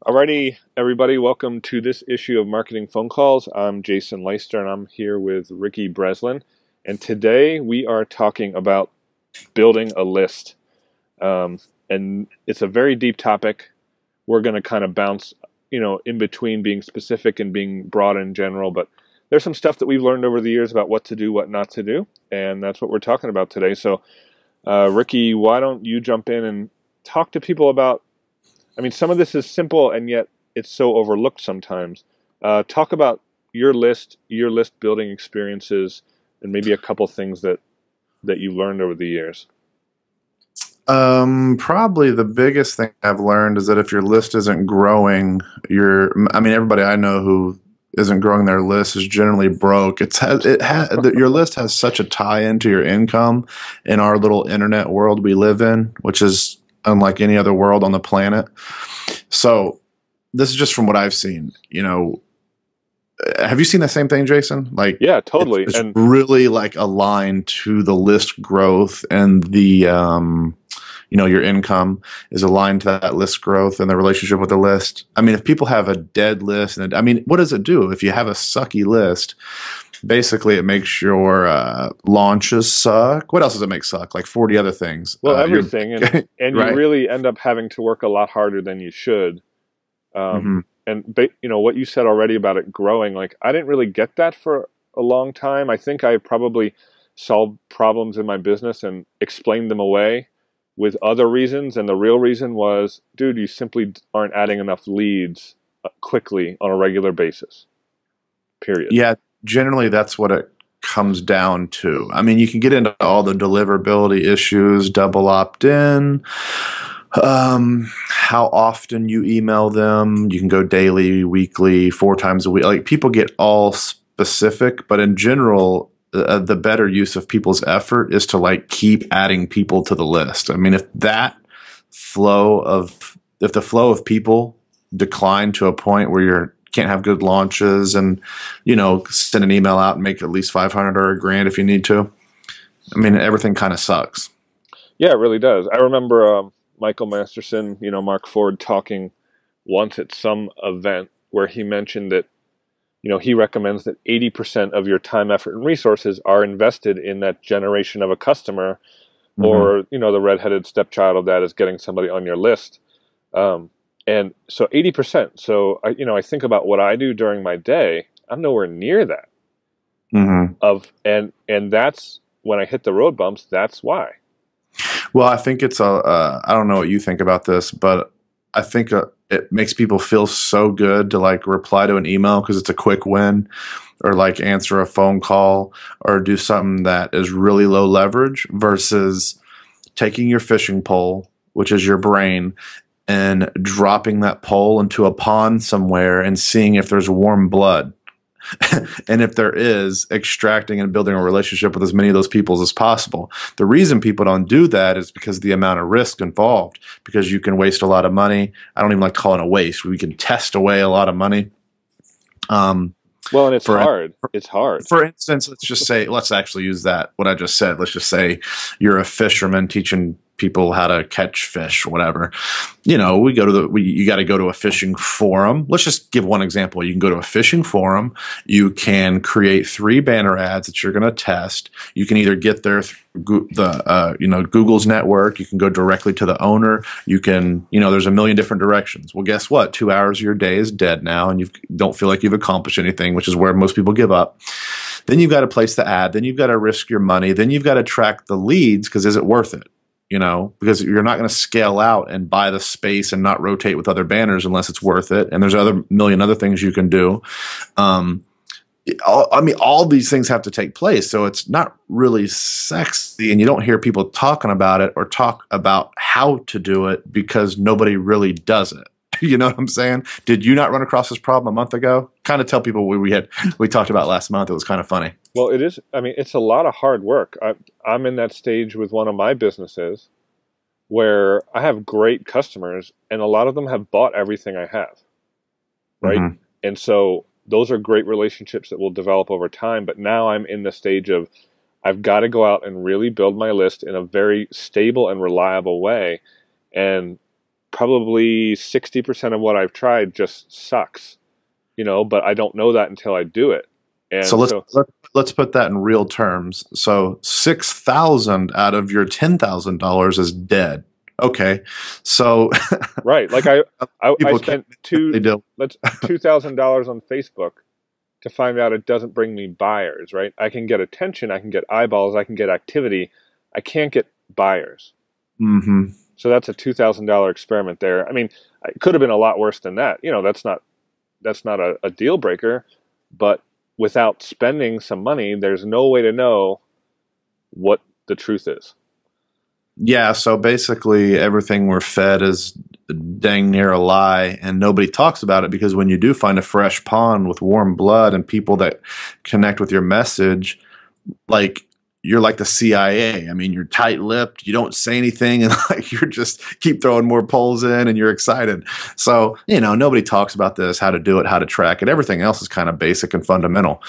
Alrighty, everybody, welcome to this issue of Marketing Phone Calls. I'm Jason Leister, and I'm here with Ricky Breslin. And today we are talking about building a list. And it's a very deep topic. We're going to kind of bounce, in between being specific and being broad in general. But there's some stuff that we've learned over the years about what to do, what not to do. And that's what we're talking about today. So, Ricky, why don't you jump in and talk to people about some of this is simple and yet it's so overlooked sometimes. Talk about your list building experiences, and maybe a couple things that you learned over the years. Probably the biggest thing I've learned is that if your list isn't growing, everybody I know who isn't growing their list is generally broke. Your list has such a tie into your income in our little internet world we live in, which is unlike any other world on the planet. So this is just from what I've seen. Have you seen the same thing, Jason? Yeah, totally. It's really aligned to the list growth, and the your income is aligned to that list growth and the relationship with the list. If people have a dead list, what does it do? If you have a sucky list, basically it makes your launches suck. What else does it make suck? Like 40 other things. Well, everything. And right? You really end up having to work a lot harder than you should. And what you said already about it growing, I didn't really get that for a long time. I think I probably solved problems in my business and explained them away with other reasons. And the real reason was, dude, you simply aren't adding enough leads quickly on a regular basis. Period. Yeah, generally that's what it comes down to. You can get into all the deliverability issues, double opt-in, how often you email them. You can go daily, weekly, 4 times a week. People get all specific, but in general, the better use of people's effort is to keep adding people to the list. If the flow of people decline to a point where you can't have good launches and, send an email out and make at least 500 or $1,000 if you need to, everything kind of sucks. Yeah, it really does. I remember Michael Masterson, Mark Ford, talking once at some event where he mentioned that, he recommends that 80% of your time, effort, and resources are invested in that generation of a customer, or, the redheaded stepchild of that is getting somebody on your list. And so 80%. So, I think about what I do during my day. I'm nowhere near that. And that's when I hit the road bumps. That's why. Well, I think it's I don't know what you think about this, but I think it makes people feel so good to reply to an email because it's a quick win, or answer a phone call, or do something that is really low leverage versus taking your fishing pole, which is your brain, and dropping that pole into a pond somewhere and seeing if there's warm blood. And if there is, extracting and building a relationship with as many of those people as possible. The reason people don't do that is because of the amount of risk involved, because you can waste a lot of money. I don't even like to call it a waste. We can test away a lot of money. Well, and it's hard. It's hard. For instance, let's actually use that, what I just said. Let's just say you're a fisherman teaching people how to catch fish, whatever. You got to go to a fishing forum. Let's just give one example. You can go to a fishing forum. You can create 3 banner ads that you're going to test. You can either get there through Google's network. You can go directly to the owner. You can, there's a million different directions. Well, guess what? 2 hours of your day is dead now, and you don't feel like you've accomplished anything, which is where most people give up. Then you've got to place the ad. Then you've got to risk your money. Then you've got to track the leads, because is it worth it? Because you're not going to scale out and buy the space and not rotate with other banners unless it's worth it. And there's million other things you can do. All these things have to take place. So it's not really sexy, and you don't hear people talking about it or talk about how to do it because nobody really does it. You know what I'm saying? Did you not run across this problem a month ago? Kind of tell people we talked about last month. It was kind of funny. Well, it is. It's a lot of hard work. I'm in that stage with one of my businesses where I have great customers, and a lot of them have bought everything I have. Right. And so those are great relationships that will develop over time. But now I'm in the stage of I've got to go out and really build my list in a very stable and reliable way. And probably 60% of what I've tried just sucks, but I don't know that until I do it. So And so, let's put that in real terms. So 6,000 out of your $10,000 is dead. Okay, so right. Like I people spent they do. $2,000 on Facebook to find out it doesn't bring me buyers, right? I can get attention, I can get eyeballs, I can get activity. I can't get buyers. Mm-hmm. So that's a $2,000 experiment there. I mean, it could have been a lot worse than that. That's not a deal breaker, but without spending some money, there's no way to know what the truth is. Yeah, so basically everything we're fed is dang near a lie, and nobody talks about it because when you do find a fresh pond with warm blood and people that connect with your message, like you're like the CIA. I mean, you're tight-lipped, you don't say anything, and like you're just keep throwing more polls in, and you're excited. So nobody talks about this, how to do it, how to track it. Everything else is kind of basic and fundamental.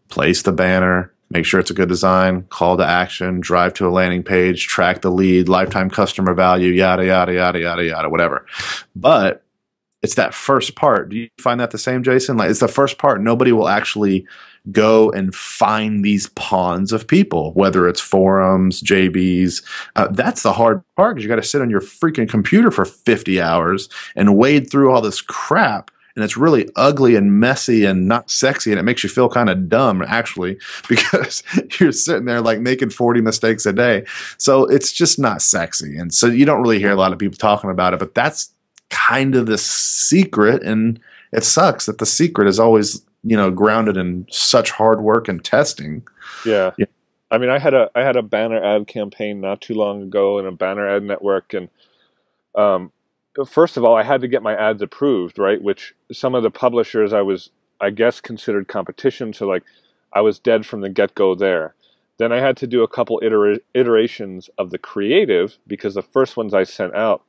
Place the banner. Make sure it's a good design, call to action, drive to a landing page, track the lead, lifetime customer value, yada, yada, yada, yada, yada, whatever. But it's that first part. Do you find that the same, Jason? Like, it's the first part. Nobody will actually go and find these ponds of people, whether it's forums, JBs. That's the hard part because you got to sit on your freaking computer for 50 hours and wade through all this crap. And it's really ugly and messy and not sexy, and it makes you feel kind of dumb, actually, because you're sitting there like making 40 mistakes a day. So it's just not sexy. And so you don't really hear a lot of people talking about it, but that's kind of the secret. And it sucks that the secret is always, grounded in such hard work and testing. Yeah. I mean, I had a banner ad campaign not too long ago in a banner ad network, and first of all, I had to get my ads approved, right? Which some of the publishers I guess, considered competition. So like, I was dead from the get-go there. Then I had to do a couple iterations of the creative because the first ones I sent out,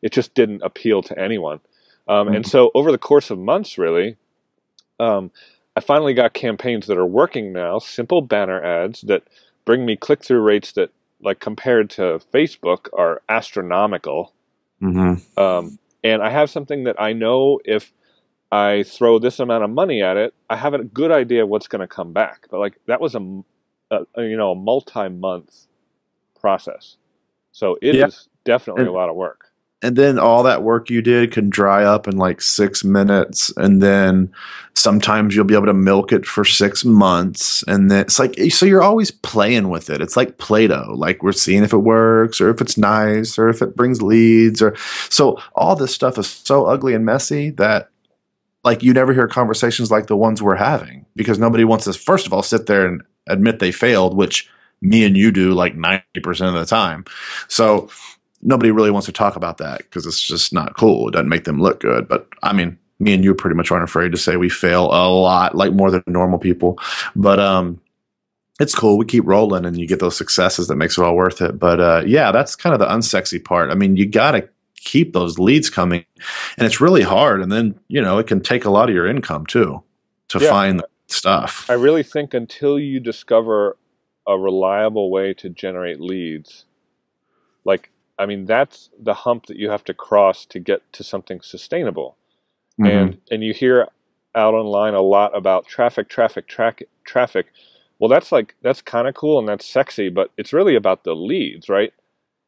it just didn't appeal to anyone. And so over the course of months, really, I finally got campaigns that are working now, simple banner ads that bring me click-through rates that, like, compared to Facebook, are astronomical. Mm-hmm. And I have something that I know if I throw this amount of money at it, I have a good idea what's going to come back. But like, that was a multi-month process. So it is definitely a lot of work. And then all that work you did can dry up in like 6 minutes. And then sometimes you'll be able to milk it for 6 months. And then it's like, so you're always playing with it. It's like Play-Doh. Like, we're seeing if it works or if it's nice or if it brings leads. So all this stuff is so ugly and messy that, like, you never hear conversations like the ones we're having because nobody wants to, first of all, sit there and admit they failed, which me and you do like 90% of the time. So nobody really wants to talk about that because it's just not cool. It doesn't make them look good. But I mean, me and you pretty much aren't afraid to say we fail a lot, like more than normal people. But it's cool. We keep rolling and you get those successes that makes it all worth it. But yeah, that's kind of the unsexy part. I mean, you got to keep those leads coming, and it's really hard. And then, it can take a lot of your income too to find the stuff. I really think until you discover a reliable way to generate leads, like, I mean, that's the hump that you have to cross to get to something sustainable. Mm-hmm. And you hear out online a lot about traffic. Well, that's kind of cool and that's sexy, but it's really about the leads, right?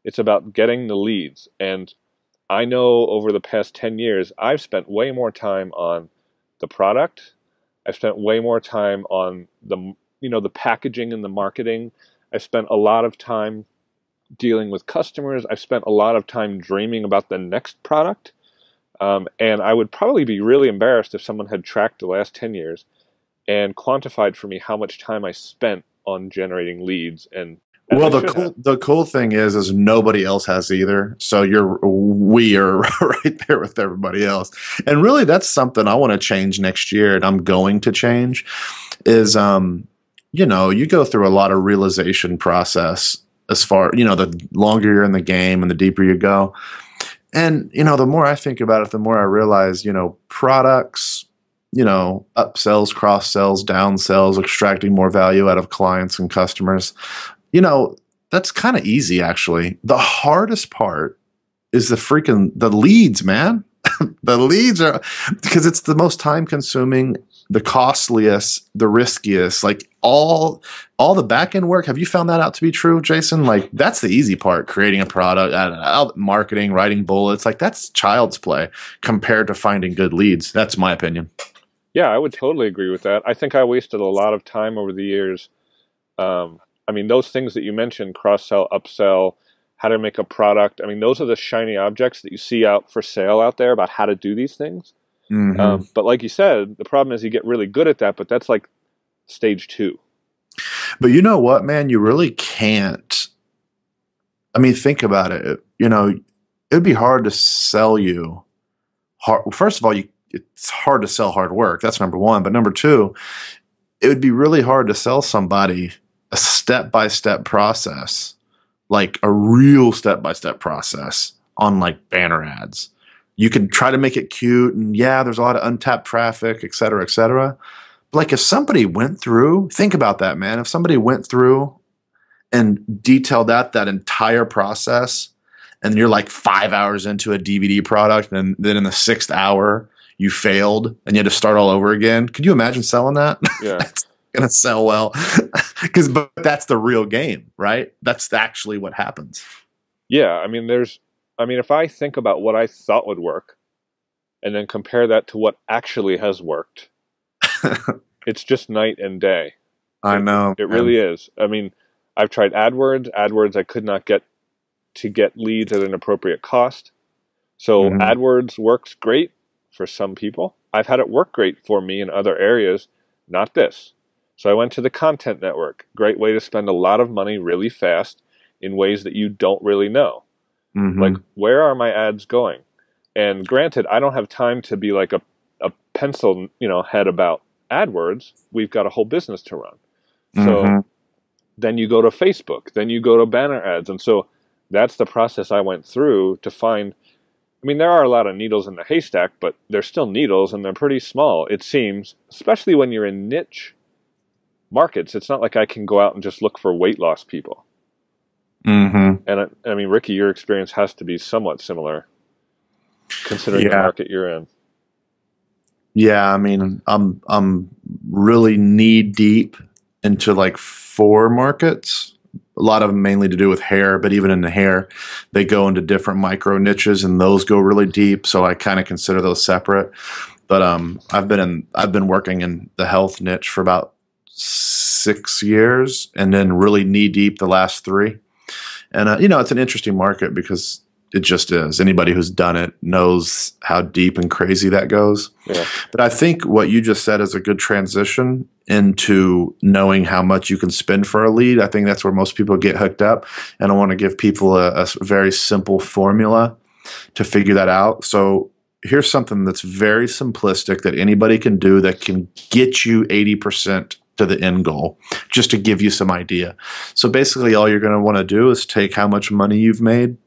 It's about getting the leads. And I know over the past 10 years, I've spent way more time on the product. I've spent way more time on the packaging and the marketing. I've spent a lot of time dealing with customers. I've spent a lot of time dreaming about the next product. And I would probably be really embarrassed if someone had tracked the last 10 years and quantified for me how much time I spent on generating leads. And well, the cool thing is nobody else has either. So we are right there with everybody else. And really, that's something I want to change next year, and I'm going to change. Is you go through a lot of realization process as far the longer you're in the game and the deeper you go. And the more I think about it, the more I realize products, upsells, cross sells, down sells, extracting more value out of clients and customers. That's kind of easy, actually. The hardest part is the leads, man. The leads are, because it's the most time consuming, the costliest, the riskiest, like all the back end work. Have you found that out to be true, Jason? Like that's the easy part, creating a product, marketing, writing bullets, like that's child's play compared to finding good leads. That's my opinion. Yeah, I would totally agree with that. I think I wasted a lot of time over the years. I mean, those things that you mentioned, cross-sell, upsell, how to make a product. I mean, those are the shiny objects that you see out for sale out there about how to do these things. Mm-hmm. But like you said, the problem is you get really good at that, but that's like stage 2. But you know what, man? You really can't. I mean, think about it. You know, it'd be hard to sell you. First of all, it's hard to sell hard work. That's number one. But number two, it would be really hard to sell somebody a step-by-step process, like a real step-by-step process on like banner ads. You can try to make it cute, and yeah, there's a lot of untapped traffic, et cetera, et cetera. But like if somebody went through, think about that, man. If somebody went through and detailed out that entire process, and you're like 5 hours into a DVD product, and then in the 6th hour you failed and you had to start all over again. Could you imagine selling that? Yeah. That's gonna sell well. But that's the real game, right? That's actually what happens. Yeah, I mean, if I think about what I thought would work and then compare that to what actually has worked, it's just night and day. I know. It really is. I mean, I've tried AdWords. AdWords, I could not get leads at an appropriate cost. So AdWords works great for some people. I've had it work great for me in other areas, not this. So I went to the content network. Great way to spend a lot of money really fast in ways that you don't really know. Like, where are my ads going? And granted, I don't have time to be like a pencil, head about AdWords. We've got a whole business to run. So then you go to Facebook, then you go to banner ads. And so that's the process I went through to find. I mean, there are a lot of needles in the haystack, but they're still needles and they're pretty small, it seems, especially when you're in niche markets. It's not like I can go out and just look for weight loss people. And I mean, Ricky, your experience has to be somewhat similar considering the market you're in. Yeah, I mean, I'm really knee deep into like 4 markets. A lot of them mainly to do with hair, but even in the hair, they go into different micro niches, and those go really deep. So I kind of consider those separate. But I've been working in the health niche for about 6 years, and then really knee deep the last 3. And it's an interesting market because it just is. Anybody who's done it knows how deep and crazy that goes. Yeah. But I think what you just said is a good transition into knowing how much you can spend for a lead. I think that's where most people get hooked up. And I want to give people a very simple formula to figure that out. So here's something that's very simplistic that anybody can do that can get you 80% to the end goal, just to give you some idea. So basically all you're going to want to do is take how much money you've made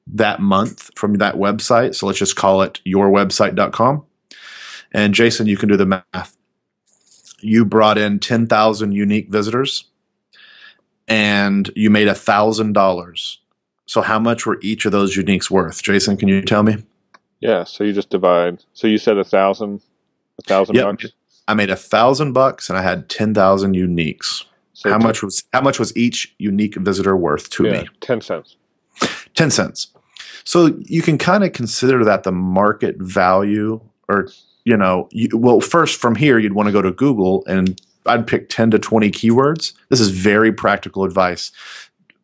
that month from that website. So let's just call it yourwebsite.com. And Jason, you can do the math. You brought in 10,000 unique visitors and you made $1,000. So how much were each of those uniques worth? Jason, can you tell me? Yeah. So you just divide. So you said 1,000 bucks. I made $1,000 and I had 10,000 uniques. So how much was each unique visitor worth to me? 10 cents. 10 cents. So you can kind of consider that the market value, or, first from here, you'd want to go to Google and I'd pick 10 to 20 keywords. This is very practical advice,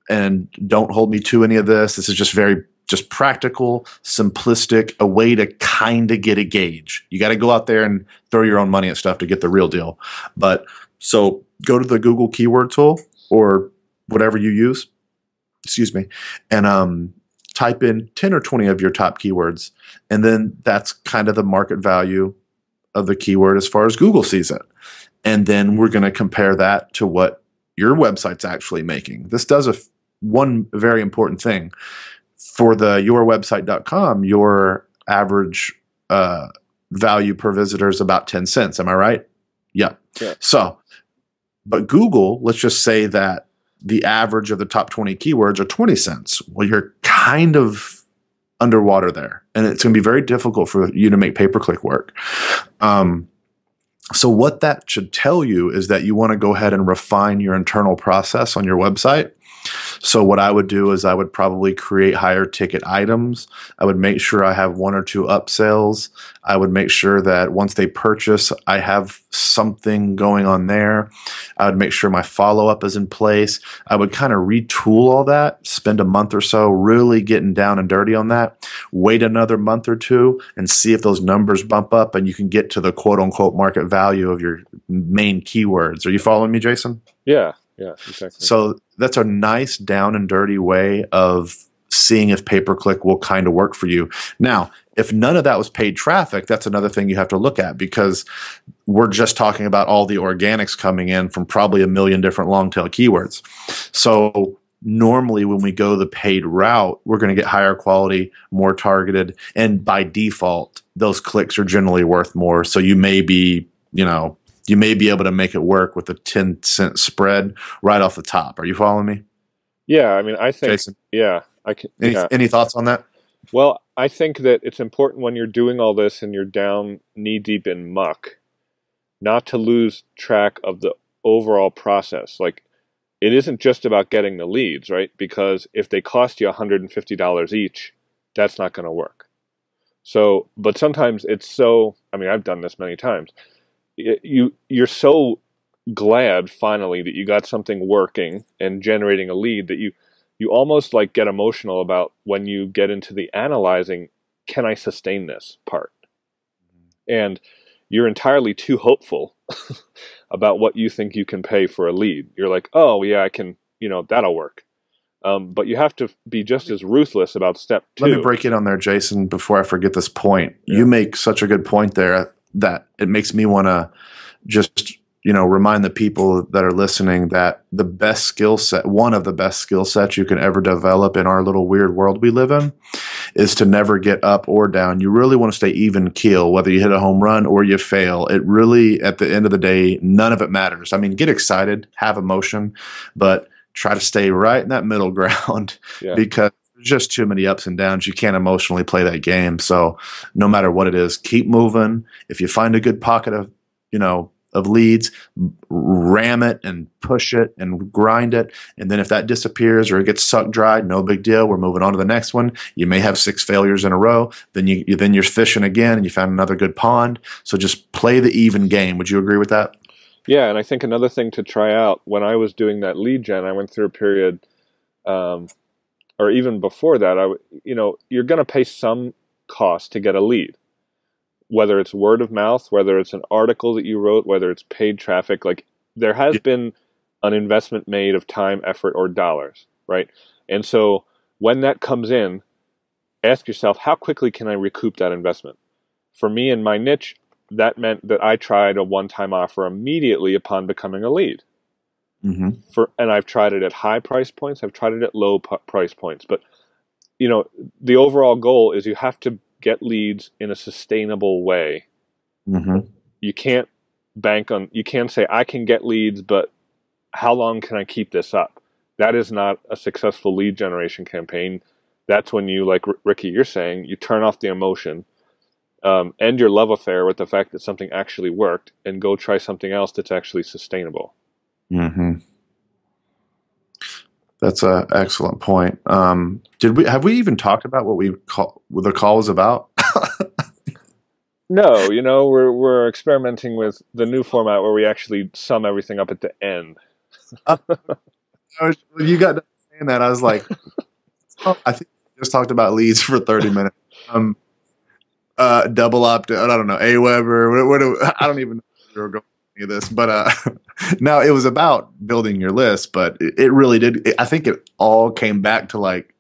and don't hold me to any of this. This is just practical, simplistic, a way to kind of get a gauge. You got to go out there and throw your own money at stuff to get the real deal. But so go to the Google keyword tool or whatever you use, and type in 10 or 20 of your top keywords. And then that's kind of the market value of the keyword as far as Google sees it. And then we're going to compare that to what your website's actually making. This does one very important thing. For the yourwebsite.com, your average value per visitor is about 10 cents. Am I right? Yeah. So, but Google, let's just say that the average of the top 20 keywords are 20 cents. Well, you're kind of underwater there, and it's going to be very difficult for you to make pay-per-click work. So what that should tell you is that you want to go ahead and refine your internal process on your website. So what I would do is I would probably create higher ticket items. I would make sure I have 1 or 2 upsells. I would make sure that once they purchase, I have something going on there. I would make sure my follow-up is in place. I would kind of retool all that, spend a month or so really getting down and dirty on that, wait another month or 2 and see if those numbers bump up and you can get to the quote-unquote market value of your main keywords. Are you following me, Jason? Yeah. Yeah, exactly. So that's a nice down and dirty way of seeing if pay-per-click will kind of work for you. Now, if none of that was paid traffic, that's another thing you have to look at, because we're just talking about all the organics coming in from probably a million different long tail keywords. So normally when we go the paid route, we're going to get higher quality, more targeted, and by default, those clicks are generally worth more. So you may be, you may be able to make it work with a 10-cent spread right off the top. Are you following me? Yeah, I mean, I think, Jason? yeah, I can. Any thoughts on that? Well, I think that it's important when you're doing all this and you're down knee deep in muck, not to lose track of the overall process. Like, it isn't just about getting the leads, right? Because if they cost you $150 each, that's not going to work. So, but sometimes it's so, I mean, I've done this many times. You're so glad finally that you got something working and generating a lead that you almost like get emotional about when you get into the analyzing, can I sustain this part? And you're entirely too hopeful about what you think you can pay for a lead. You're like, oh yeah, I can, that'll work. But you have to be just as ruthless about step 2. Let me break it on there, Jason, before I forget this point. Yeah. You make such a good point there that it makes me want to just, remind the people that are listening that the best skill set, one of the best skill sets you can ever develop in our little weird world we live in, is to never get up or down. You really want to stay even keel, whether you hit a home run or you fail. It really, at the end of the day, none of it matters. I mean, get excited, have emotion, but try to stay right in that middle ground because there's just too many ups and downs. You can't emotionally play that game. So no matter what it is, keep moving. If you find a good pocket of, of leads, ram it and push it and grind it. And then if that disappears or it gets sucked dry, no big deal. We're moving on to the next one. You may have 6 failures in a row. Then you're fishing again and you found another good pond. So just play the even game. Would you agree with that? Yeah, and I think another thing to try out, when I was doing that lead gen, I went through a period, or even before that, you're going to pay some cost to get a lead, whether it's word of mouth, whether it's an article that you wrote, whether it's paid traffic. Like, there has been an investment made of time, effort, or dollars, right? And so when that comes in, ask yourself, how quickly can I recoup that investment? For me in my niche, that meant that I tried a one-time offer immediately upon becoming a lead. Mm-hmm. And I've tried it at high price points. I've tried it at low price points. But, the overall goal is you have to get leads in a sustainable way. Mm-hmm. You can't you can't say, I can get leads, but how long can I keep this up? That is not a successful lead generation campaign. That's when you, like Ricky, you're saying, you turn off the emotion, end your love affair with the fact that something actually worked, and go try something else that's actually sustainable. Mm-hmm. That's an excellent point. Have we even talked about what the call was about? No, we're experimenting with the new format where we actually sum everything up at the end. You got done saying that, I was like, I think we just talked about leads for 30 minutes. Double opt, I don't know, Aweber. I don't even know if we were going to this, but no, it was about building your list. But it really did. I think it all came back to, like,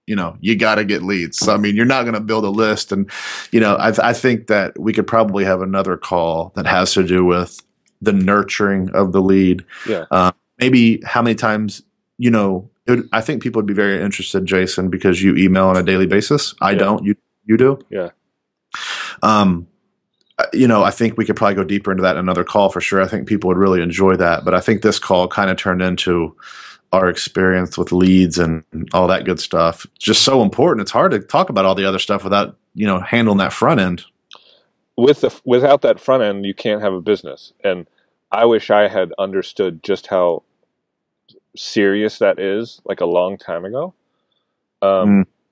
you got to get leads. So, I mean, you're not going to build a list, and I think that we could probably have another call that has to do with the nurturing of the lead. Yeah. Maybe how many times I think people would be very interested, Jason, because you email on a daily basis. I don't. You do? Yeah. I think we could probably go deeper into that in another call for sure. I think people would really enjoy that. But I think this call kind of turned into our experience with leads and all that good stuff. It's just so important. It's hard to talk about all the other stuff without, handling that front end. Without that front end, you can't have a business. And I wish I had understood just how serious that is, like a long time ago.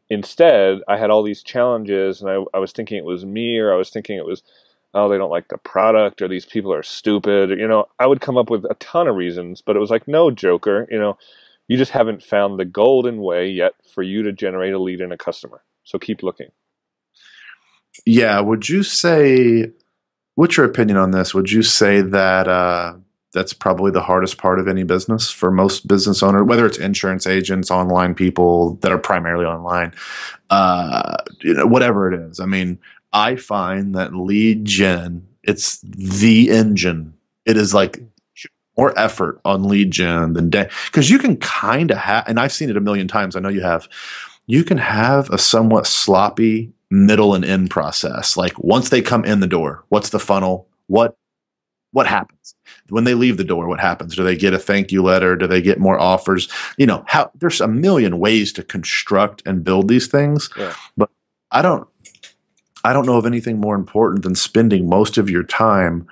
Instead, I had all these challenges, and I was thinking it was me, or I was thinking it was, oh, they don't like the product, or these people are stupid. I would come up with a ton of reasons, but it was like, no, Joker, you just haven't found the golden way yet for you to generate a lead and a customer. So keep looking. Yeah. Would you say, what's your opinion on this? Would you say that that's probably the hardest part of any business for most business owners, whether it's insurance agents, online people that are primarily online, whatever it is? I mean, I find that lead gen, it's the engine. It is like more effort on lead gen than because you can kind of have, and I've seen it a million times. I know you have. You can have a somewhat sloppy middle and end process. Like once they come in the door, what's the funnel? What happens when they leave the door? What happens? Do they get a thank you letter? Do they get more offers? There's a million ways to construct and build these things, but I don't know of anything more important than spending most of your time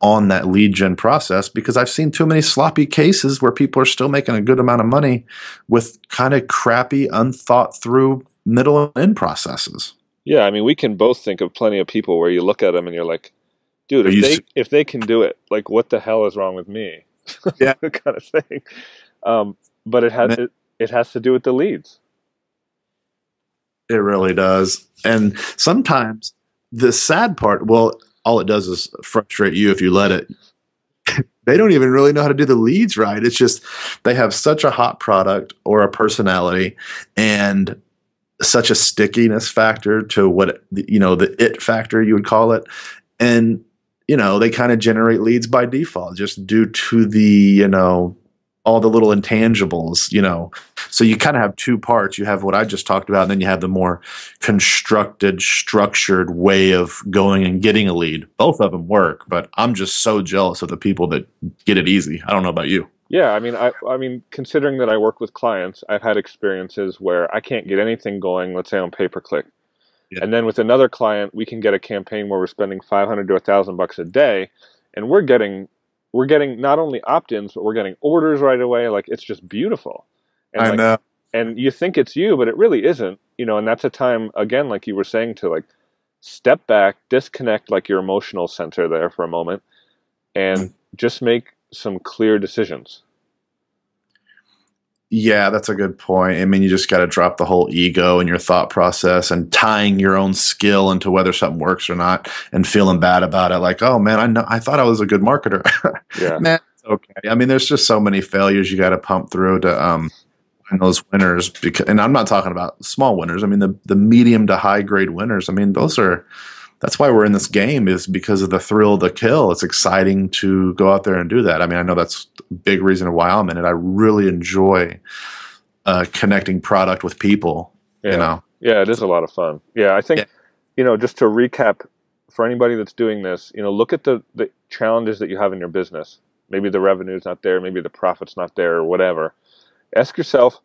on that lead gen process, because I've seen too many sloppy cases where people are still making a good amount of money with kind of crappy, unthought through middle and end processes. Yeah, I mean, we can both think of plenty of people where you look at them and you're like, dude, if they can do it, like, what the hell is wrong with me? Yeah, kind of thing. But it has to do with the leads. It really does. And sometimes the sad part, well, all it does is frustrate you if you let it. They don't even really know how to do the leads right. It's just they have such a hot product or a personality and such a stickiness factor to what, the it factor, you would call it. And, they kind of generate leads by default just due to the, all the little intangibles, So you kind of have two parts. You have what I just talked about, and then you have the more constructed, structured way of going and getting a lead. Both of them work, but I'm just so jealous of the people that get it easy. I don't know about you. Yeah, I mean, considering that I work with clients, I've had experiences where I can't get anything going, let's say on pay-per-click. Yeah. And then with another client, we can get a campaign where we're spending $500 to $1,000 a day, and we're getting not only opt-ins, but we're getting orders right away. Like, it's just beautiful. And I know. And you think it's you, but it really isn't. And that's a time, again, like you were saying, to like step back, disconnect like your emotional center there for a moment, and just make some clear decisions. Yeah, that's a good point. I mean, you just got to drop the whole ego in your thought process and tying your own skill into whether something works or not and feeling bad about it. Like, oh man, I thought I was a good marketer. Yeah. Man, it's okay. I mean, there's just so many failures you got to pump through to find those winners. And I'm not talking about small winners. I mean, the medium to high grade winners. I mean, that's why we're in this game, is because of the thrill of the kill. It's exciting to go out there and do that. I mean, I know that's a big reason why I'm in it. I really enjoy connecting product with people. Yeah. Yeah, it is a lot of fun. Yeah, I think, just to recap for anybody that's doing this, look at the challenges that you have in your business. Maybe the revenue's not there, maybe the profit's not there, or whatever. Ask yourself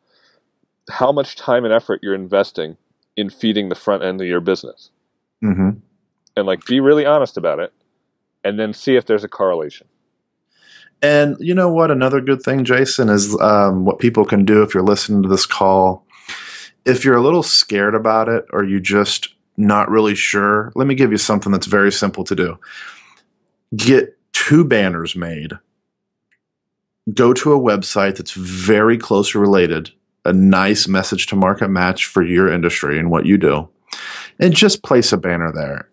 how much time and effort you're investing in feeding the front end of your business. Mm-hmm. And be really honest about it, and then see if there's a correlation. And you know what? Another good thing, Jason, is what people can do if you're listening to this call. If you're a little scared about it, or you just not really sure, let me give you something that's very simple to do. Get 2 banners made. Go to a website that's very closely related, a nice message to market match for your industry and what you do. And just place a banner there.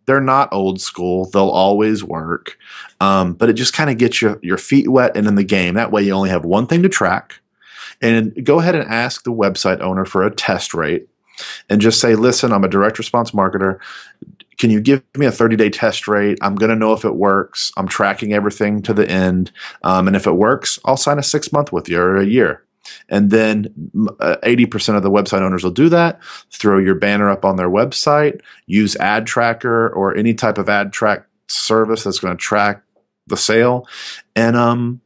They're not old school. They'll always work. But it just kind of gets your feet wet and in the game. That way you only have one thing to track. And go ahead and ask the website owner for a test rate. And just say, listen, I'm a direct response marketer. Can you give me a 30-day test rate? I'm going to know if it works. I'm tracking everything to the end. And if it works, I'll sign a 6-month with you, or a year. And then 80% of the website owners will do that. Throw your banner up on their website. Use ad tracker or any type of ad track service that's going to track the sale. And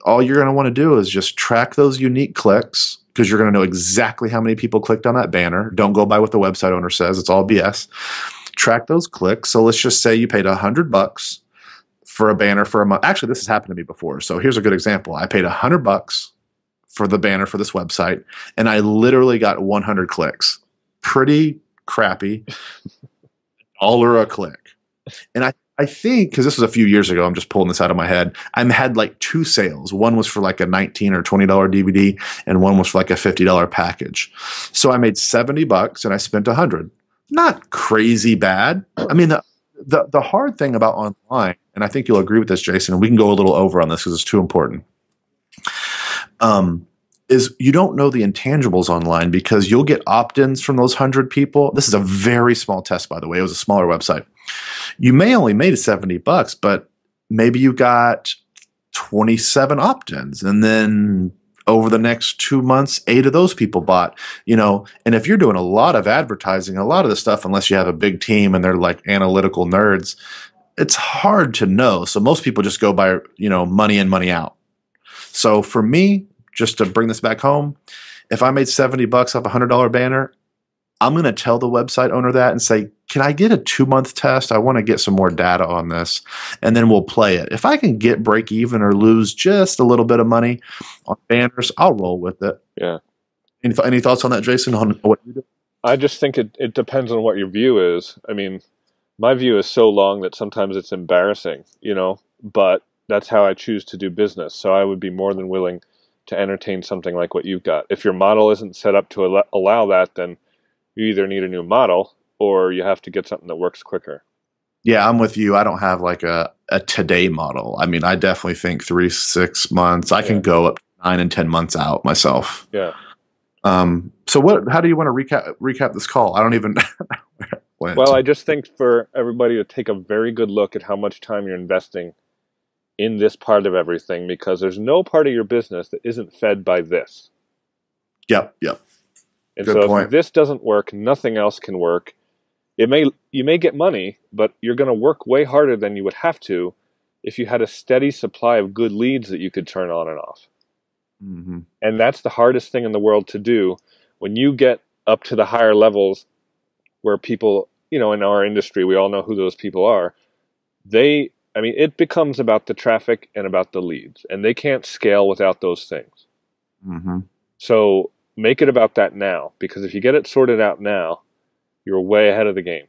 all you're going to want to do is just track those unique clicks, because you're going to know exactly how many people clicked on that banner. Don't go by what the website owner says. It's all BS. Track those clicks. So let's just say you paid $100 for a banner for a month. Actually, this has happened to me before. So here's a good example. I paid $100 for the banner for this website, and I literally got 100 clicks. Pretty crappy. $1 a click. And I think, because this was a few years ago, I'm just pulling this out of my head, I had like 2 sales. One was for like a $19 or $20 DVD, and one was for like a $50 package. So I made $70 and I spent 100. Not crazy bad. I mean, the hard thing about online, and I think you'll agree with this, Jason, and we can go a little over on this because it's too important, is you don't know the intangibles online, because you'll get opt-ins from those 100 people. This is a very small test, by the way. It was a smaller website. You may only made $70, but maybe you got 27 opt-ins, and then over the next 2 months, 8 of those people bought, and if you're doing a lot of advertising, a lot of the stuff, unless you have a big team and they're like analytical nerds, it's hard to know. So most people just go by, money in, money out. So for me, just to bring this back home, if I made $70 off a $100 banner, I'm going to tell the website owner that and say, can I get a 2-month test? I want to get some more data on this, and then we'll play it. If I can get break even or lose just a little bit of money on banners, I'll roll with it. Yeah. Any thoughts on that, Jason, on what you do? I just think it depends on what your view is. I mean, my view is so long that sometimes it's embarrassing, but that's how I choose to do business. So I would be more than willing to entertain something like what you've got. If your model isn't set up to allow that, then you either need a new model or you have to get something that works quicker. Yeah, I'm with you. I don't have like a today model. I mean, I definitely think 3-6 months. I can go up 9 and 10 months out myself. Yeah. So how do you want to recap this call? I don't even. Well, I just think for everybody to take a very good look at how much time you're investing in this part of everything, because there's no part of your business that isn't fed by this. Yep. And good so point. If this doesn't work, nothing else can work. You may get money, but you're going to work way harder than you would have to if you had a steady supply of good leads that you could turn on and off. Mm-hmm. And that's the hardest thing in the world to do. When you get up to the higher levels where people, in our industry, we all know who those people are. It becomes about the traffic and about the leads, and they can't scale without those things. Mm-hmm. So make it about that now, because if you get it sorted out now, you're way ahead of the game.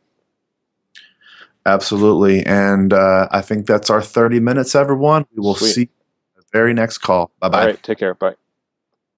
Absolutely. And I think that's our 30 minutes, everyone. We will Sweet. see you in the very next call. Bye-bye. All right, take care. Bye.